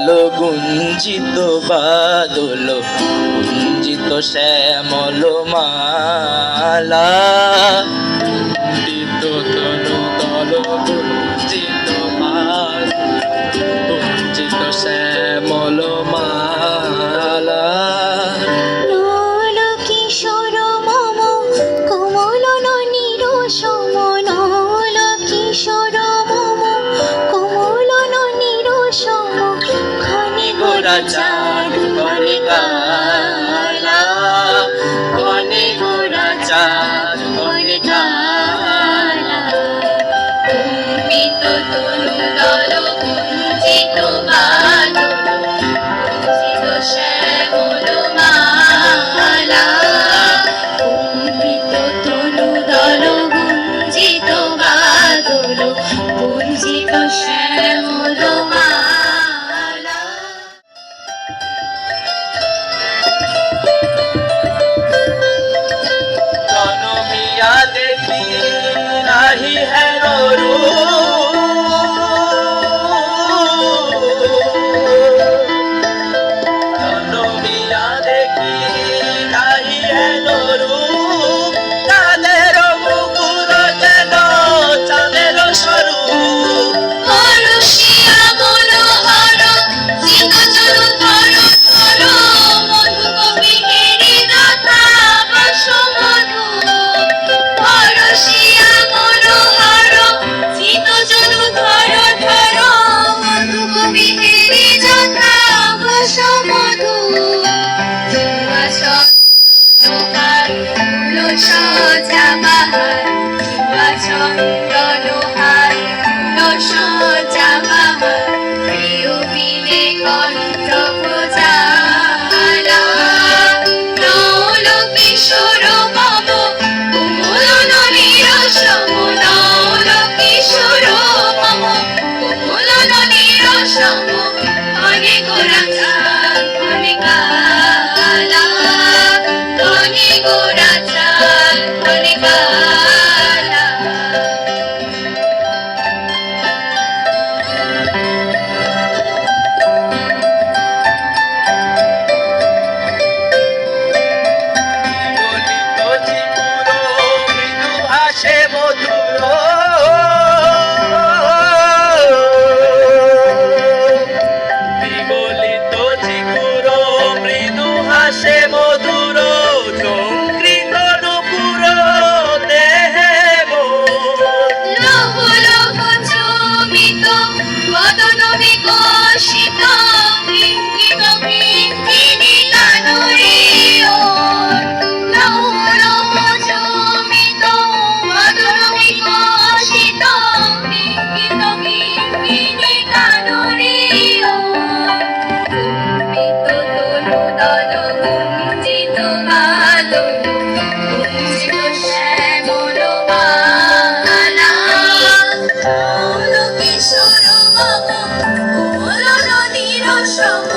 গুঞ্জিত বাদল গুঞ্জিত শ্যামল মালা গুঞ্জিত তনু দল গুঞ্জিত গুঞ্জিত শ্যামল মালা নল কিশোর মম কোমল ননীর সম নল কিশোর মম কোমল ননীর সম ঘনে গোরা চাঁদ ঘনে কালা ঘনে গোরা চাঁদ ঘনে কালা কুম্ভিত তনু দল কুঞ্চিত বাদল কুঞ্চিত শ্যামল মালা কুম্ভিত তনু দল গুঞ্জিত বাদল কুঞ্চিত শ্যামল মালা জনমিয়া দেখি নাহি হেন জনমিয়া দেখি নাহি হেন চাঁদের মুকুর যেন চাঁদের স্বরূপ পরশিয়া মনোহর চিরচরু ধর ধর মধু কবি হেরি গাথা বসমধু পরশিয়া মনোহর চিরচরু ধর ধর মধু কবি হেরি গাথা বসমধু সুবাস লোহার ফুল সজা বাহার লোহার ফুল সজা বাহার প্রিয় বিনে কণ্ঠ প্রজালা নল কিশোর মম কোমল ননীর সম নল কিশোর মম কোমল ননীর সম ঘনে গোরা চাঁদ ঘনে কালা ঘনে গোরা চাঁদ ঘনে কালা বিগলিত চিগুর মৃদু ভাসে মধুর বিগলিত চিগুর মৃদু হাসে মধুর চক্রিত নুপুর দেহে লৌহ লৌহ চুমিত বদন বিকশিত কিঙ্কিত কিঙ্কিণী কানরে লৌহ লৌহ চুমিত বদন বিকশিত কিঙ্কিত কিঙ্কিণী কানরে কুম্ভিত তনু দল গুঞ্জিত বাদল গুঞ্জিত শ্যামল মালা নল কিশোর মম কোমল ননীর সম